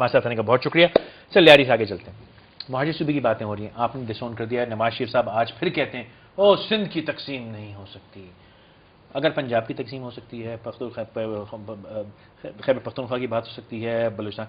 ہمارے ساتھ آنے کا بہت شکریہ. چل لیاری سے آگے چلتے ہیں. مہاجر صوبے کی باتیں ہو رہی ہیں, آپ نے ڈسون کر دیا. نواز شریف صاحب آج پھر کہتے ہیں او سندھ کی تقسیم نہیں ہو سکتی. اگر پنجاب کی تقسیم ہو سکتی ہے, خیبر پختونخوا کی بات ہو سکتی ہے, بلوچستان,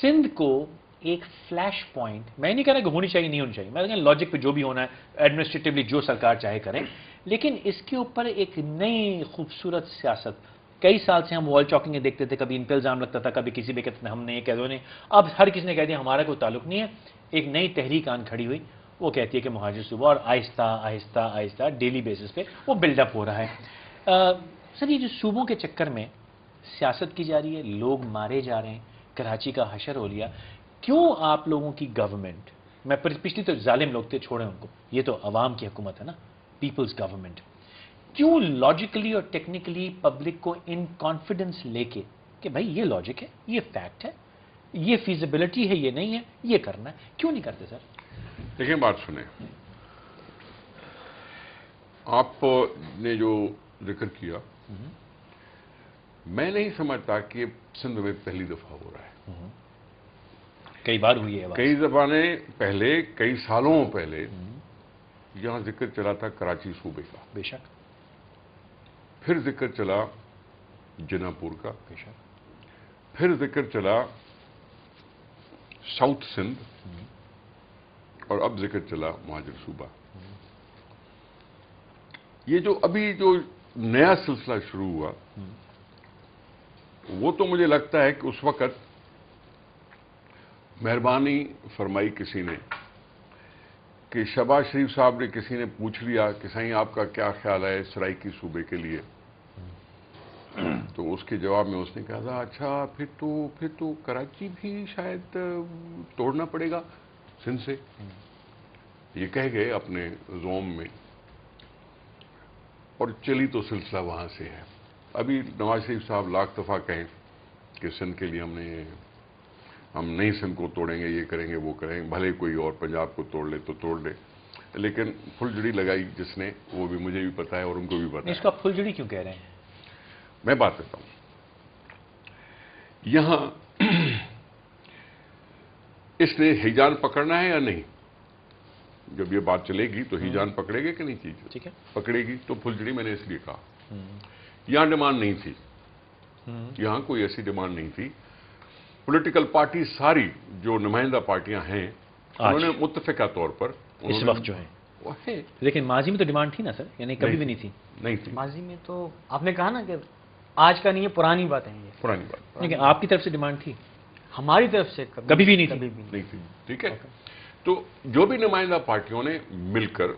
سندھ کو ایک فلیش پوائنٹ, میں نہیں کہہ رہا کہ ہونی چاہیے نہیں ہونی چاہیے, میں کہہ رہا لاجک پہ جو بھی ہونا ہے ایڈمنسٹریٹولی جو سرکار چاہے کریں, لیکن اس کے اوپر ایک نئی خوبصورت سیاست. کئی سال سے ہم وال چاکنگ دیکھتے تھے, کبھی ان پہ الزام لگتا تھا, کبھی کسی پہ کہتے تھے ہم نے یہ کہہ دو نہیں, اب ہر کسی نے کہہ دیا ہمارا کوئی تعلق نہیں ہے. ایک نئی تحریک آن کھڑی ہوئی, وہ کہتی ہے کہ مہاجر صوبہ, اور آہستہ آہستہ آہستہ ڈیلی بیسس پہ وہ بلڈ اپ ہو رہا ہے. سر یہ جو صوبوں کے چکر میں سیاست کی جا رہی ہے, لوگ مارے جا رہے ہیں, کراچی کا حشر ہو لیا, کیوں آپ لوگوں کی گورنمنٹ, میں پچھلی تو ظالم لوگ تھے چھوڑیں ان کو, یہ تو عوام کی حکومت ہے نا, پیپلز گورنمنٹ, کیوں لاجیکلی اور ٹیکنیکلی پبلک کو ان کانفیڈنس لے کے کہ بھائی یہ لاجک ہے, یہ فیکٹ ہے, یہ فیزیبلٹی ہے, یہ نہیں ہے, یہ کرنا ہے, کیوں نہیں کرتے سر؟ دیکھیں بات سنیں, آپ نے جو ذکر کیا میں نہیں سمجھتا کہ سندھ میں پہلی دفعہ ہو رہا ہے. کئی بار ہوئی ہے, کئی زبانیں پہلے, کئی سالوں پہلے یہاں ذکر چلا تھا کراچی صوبے کا, بے شک, پھر ذکر چلا جنا پور کا, بے شک, پھر ذکر چلا ساؤتھ سندھ, اور اب ذکر چلا مہاجر صوبہ. یہ جو ابھی جو نیا سلسلہ شروع ہوا وہ تو مجھے لگتا ہے کہ اس وقت مہربانی فرمائی کسی نے کہ شہباز شریف صاحب نے, کسی نے پوچھ لیا کہ سائیں آپ کا کیا خیال ہے سرائیکی صوبے کے لیے, تو اس کے جواب میں اس نے کہا تھا اچھا پھر تو کراچی بھی شاید توڑنا پڑے گا سندھ سے. یہ کہہ گئے اپنے زوم میں, اور چلی تو سلسلہ وہاں سے ہے. ابھی نواز شریف صاحب لاکھ دفعہ کہیں کہ سندھ کے لیے ہم نہیں سندھ کو توڑیں گے, یہ کریں گے, وہ کریں گے, بھلے کوئی اور پنجاب کو توڑ لے تو توڑ لے, لیکن پھلجڑی لگائی جس نے, وہ بھی مجھے بھی پتا ہے اور ان کو بھی پتا ہے. اس کو آپ پھلجڑی کیوں کہہ رہے ہیں؟ میں بات کرتا ہوں, یہاں اس نے ہیجان پکڑنا ہے یا نہیں؟ جب یہ بات چلے گی تو ہیجان پکڑے گی کہ نہیں چیز؟ ٹھیک ہے, پکڑے گی. تو پھلجڑی میں نے اس لیے کہا, یہاں ڈیمانڈ نہیں تھی, یہاں کوئی ایسی ڈیمانڈ نہیں تھی. پولیٹیکل پارٹی ساری جو نمائندہ پارٹیاں ہیں انہوں نے متفقہ طور پر اس وقت جو ہے, لیکن ماضی میں تو ڈیمانڈ تھی نا سر, یعنی کبھی بھی نہیں تھی. نہیں تھی ماضی میں, تو آپ نے کہا نا کہ آج کا نہیں ہے, پرانی بات ہے, یہ پرانی بات. لیکن آپ کی طرف سے ڈیمانڈ تھی؟ ہماری طرف سے کبھی بھی نہیں تھی. ٹھیک ہے, تو جو بھی نمائندہ پارٹیوں نے مل کر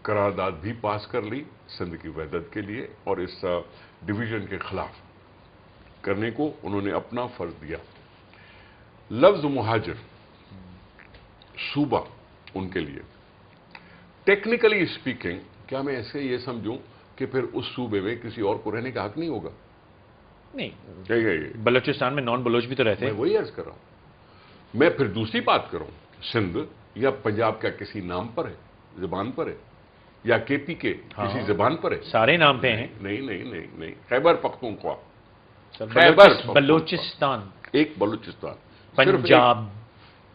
قرارداد بھی پاس کر لی سندھ کی وحدت کے لیے, اور اس ڈویژن کے خلاف کرنے کو انہوں نے اپنا فرض دیا. لفظ مہاجر صوبہ ان کے لیے ٹیکنیکلی اسپیکنگ, کیا میں ایسے یہ سمجھوں کہ پھر اس صوبے میں کسی اور کو رہنے کا حق نہیں ہوگا؟ نہیں, بلوچستان میں نان بلوچ بھی تو رہتے ہیں. میں وہی عرض کر رہا ہوں. میں پھر دوسری بات کروں, سندھ یا پنجاب کا کسی نام پر ہے, زبان پر ہے, یا کے پی کے کسی زبان پر ہے؟ سارے نام پہ ہیں. نہیں, خیبر پختونخوا, بلوچستان, ایک بلوچستان, پنجاب,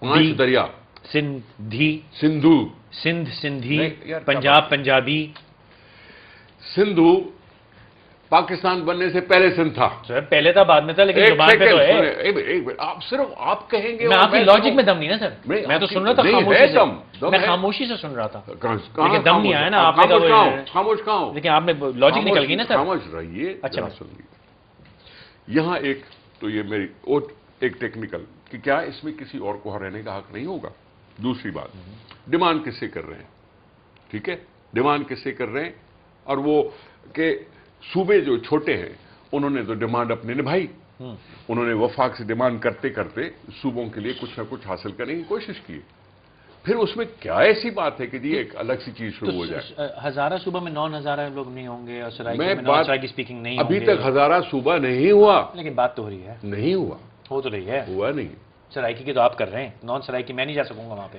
5 دریا, سندھی, سندھو, سندھی, پنجاب پنجابی. سندھو پاکستان بننے سے پہلے سندھ تھا. پہلے تھا بعد میں تھا, لیکن زبان پہ تو ہے. آپ صرف آپ کہیں گے, میں آپ کی لاجک میں دم نہیں نا سر, میں تو سن رہا تھا خاموشی سے, میں خاموشی سے سن رہا تھا, لیکن دم نہیں آیا نا. آپ نے خاموش کہاں, لیکن آپ نے لاجک نکل گئی نا سر. خاموش رہیے. اچھا سن لیجیے, یہاں ایک تو یہ میری ایک ٹیکنیکل کہ کیا اس میں کسی اور کو رہنے کا حق نہیں ہوگا. دوسری بات, ڈیمانڈ کس سے کر رہے ہیں؟ ٹھیک ہے, ڈیمانڈ کس سے کر رہے ہیں؟ اور وہ کہ صوبے جو چھوٹے ہیں انہوں نے تو ڈیمانڈ اپنی نبھائی, انہوں نے وفاق سے ڈیمانڈ کرتے کرتے صوبوں کے لیے کچھ نہ کچھ حاصل کرنے کی کوشش کی. پھر اس میں کیا ایسی بات ہے کہ جی ایک الگ سی چیز شروع ہو جائے؟ ہزارہ صوبہ میں نان ہزارہ لوگ نہیں ہوں گے, اور سرائیکی میں نان سرائیکی اسپیکنگ نہیں ابھی تک ہزارہ صوبہ نہیں ہوا, لیکن بات تو ہو رہی ہے. نہیں ہوا, ہو تو رہی ہے, ہوا نہیں. سرائیکی کی تو آپ کر رہے ہیں, نان سرائیکی میں نہیں جا سکوں گا وہاں پہ.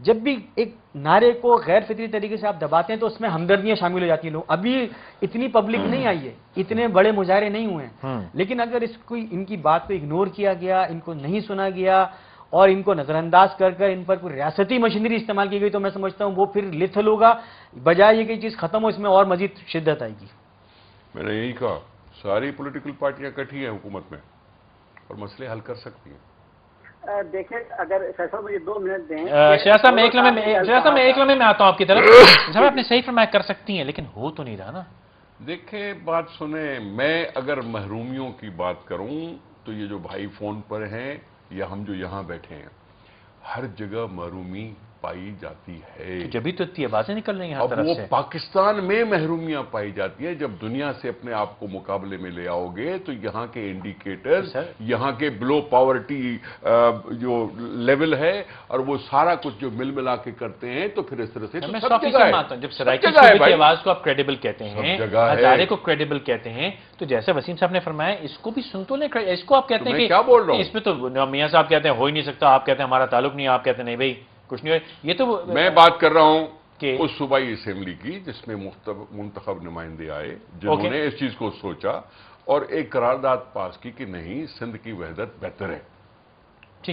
جب بھی ایک نعرے کو غیر فطری طریقے سے آپ دباتے ہیں تو اس میں ہمدردیاں شامل ہو جاتی ہیں لوگ. ابھی اتنی پبلک نہیں آئی ہے, اتنے بڑے مظاہرے نہیں ہوئے ہیں, لیکن اگر ان کی بات کو اگنور کیا گیا, ان کو نہیں سنا گیا اور ان کو نظر انداز کر کر ان پر کوئی ریاستی مشینری استعمال کی گئی تو میں سمجھتا ہوں وہ پھر لیتھل ہوگا, بجائے یہ کہ چیز ختم ہو اس میں اور مزید شدت آئے گی. میں نے یہی کہا, ساری پولیٹیکل پارٹیاں اکٹھی ہیں حکومت میں اور مسئلے حل کر سکتی ہیں. دیکھیں اگر صاحب مجھے 2 منٹ دیں. شہزاد صاحب میں ایک لمحے میں آتا ہوں آپ کی طرف. صاحب آپ نے صحیح فرمایا کر سکتی ہیں, لیکن ہو تو نہیں رہا نا. دیکھیں بات سنیں, میں اگر محرومیوں کی بات کروں تو یہ جو بھائی فون پر ہیں یا ہم جو یہاں بیٹھے ہیں, ہر جگہ محرومی پائی جاتی ہے. جبھی تو اتنی آوازیں نکل رہی ہیں ہر اب طرف وہ سے. پاکستان میں محرومیاں پائی جاتی ہیں. جب دنیا سے اپنے آپ کو مقابلے میں لے آؤ گے تو یہاں کے انڈیکیٹرز, یہاں کے بلو پاورٹی جو لیول ہے اور وہ سارا کچھ جو مل ملا کے کرتے ہیں تو پھر اس طرح سے میں 100% مانتا ہوں. جب سرائکی صوبے کی آواز کو آپ کریڈیبل کہتے ہیں, ہزارے کو کریڈیبل کہتے ہیں, تو جیسے وسیم صاحب نے فرمایا اس کو بھی سن تو لیں. اس کو آپ کہتے ہیں کہ کیا بول رہا ہوں, اس پہ تو میاں صاحب کہتے ہیں ہو ہی نہیں سکتا, آپ کہتے ہیں ہمارا تعلق نہیں, آپ کہتے ہیں نہیں بھائی کچھ نہیں. یہ تو میں بات کر رہا ہوں کہ اس صوبائی اسمبلی کی جس میں منتخب نمائندے آئے جنہوں نے اس چیز کو سوچا اور ایک قرارداد پاس کی کہ نہیں, سندھ کی وحدت بہتر ہے,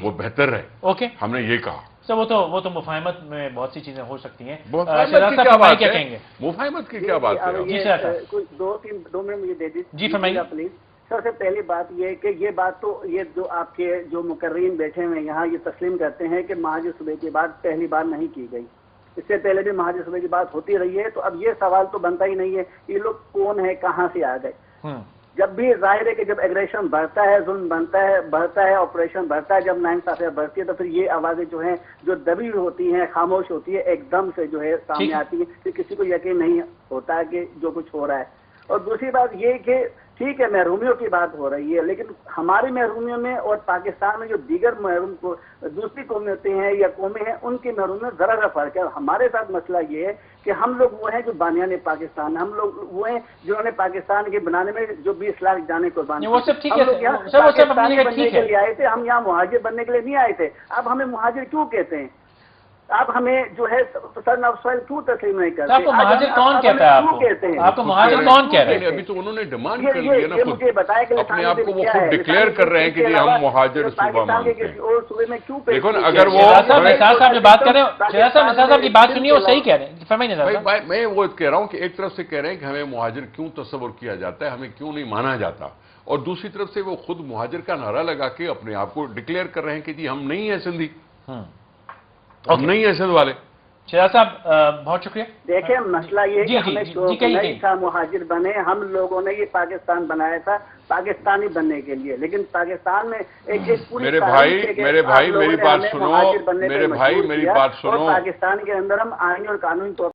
وہ بہتر ہے. اوکے, ہم نے یہ کہا. سر وہ تو مفاہمت میں بہت سی چیزیں ہو سکتی ہیں. مفاہمت کی کیا بات ہے؟ جی سر, 2 منٹ مجھے دے دیجیے. جی فرمائیے. پلیز. سب سے پہلی بات یہ کہ یہ بات تو یہ جو آپ کے جو مقررین بیٹھے ہوئے یہاں یہ تسلیم کرتے ہیں کہ مہاجر صوبے کی بات پہلی بار نہیں کی گئی, اس سے پہلے بھی مہاجر صوبے کی بات ہوتی رہی ہے. تو اب یہ سوال تو بنتا ہی نہیں ہے یہ لوگ کون ہے, کہاں سے آ گئے. جب بھی ظاہر ہے کہ جب ایگریشن بڑھتا ہے, ظلم بڑھتا ہے, آپریشن بڑھتا ہے, جب ناانصافیاں بڑھتی ہے تو پھر یہ آوازیں جو ہیں جو دبی ہوتی ہیں, خاموش ہوتی ہے, ایک دم سے جو ہے سامنے آتی ہے. پھر کسی کو یقین نہیں ہوتا ہے کہ جو کچھ ہو رہا ہے. اور دوسری بات یہ کہ ٹھیک ہے محرومیوں کی بات ہو رہی ہے, لیکن ہماری محرومیوں میں اور پاکستان میں جو دیگر دوسری قومیں ہیں یا قومیں ہیں ان کی محرومیوں میں ذرا سا فرق ہے. ہمارے ساتھ مسئلہ یہ ہے کہ ہم لوگ وہ ہیں جو بانیان پاکستان, ہم لوگ وہ ہیں جنہوں نے پاکستان کے بنانے میں جو 20 لاکھ جانے قربان کیے. وہ سب ٹھیک ہے, ہم لوگ یہاں پاکستانی بننے کے لیے آئے تھے, ہم یہاں مہاجر بننے کے لیے نہیں آئے تھے. اب ہمیں مہاجر کیوں کہتے ہیں؟ آپ ہمیں جو ہے سر نفسائل کیوں تسلیم نہیں کرتے؟ آپ کو مہاجر کون کہتا ہے؟ آپ کو مہاجر کون کہہ رہے ہیں؟ ابھی تو انہوں نے ڈیمانڈ کر لی ہے نا, مجھے بتایا کہ اپنے آپ کو وہ خود ڈکلیئر کر رہے ہیں کہ ہم مہاجر صوبہ مانگتے ہیں. اور صوبے میں کیوں دیکھو اگر وہ نثار صاحب جو بات کر رہے ہیں, شہزاد صاحب کی بات سنیے, وہ صحیح کہہ رہے ہیں. فرمائیے نثار صاحب. میں وہ کہہ رہا ہوں کہ ایک طرف سے کہہ رہے ہیں کہ ہمیں مہاجر کیوں تصور کیا جاتا ہے, ہمیں کیوں نہیں مانا جاتا, اور دوسری طرف سے وہ خود مہاجر کا نعرہ لگا کے اپنے آپ کو ڈکلیئر کر رہے ہیں کہ جی ہم نہیں ہیں سندھی, ہم نہیں ہیں سندھ والے. شہزاد صاحب بہت شکریہ. دیکھیں مسئلہ یہ کہ ہمیں شوق نہیں تھا مہاجر بنے, ہم لوگوں نے یہ پاکستان بنایا تھا پاکستانی بننے کے لیے, لیکن پاکستان میں ایک پوری میرے بھائی میری بات سنو, میرے بھائی میری بات سنو. پاکستان کے اندر ہم آئین اور قانون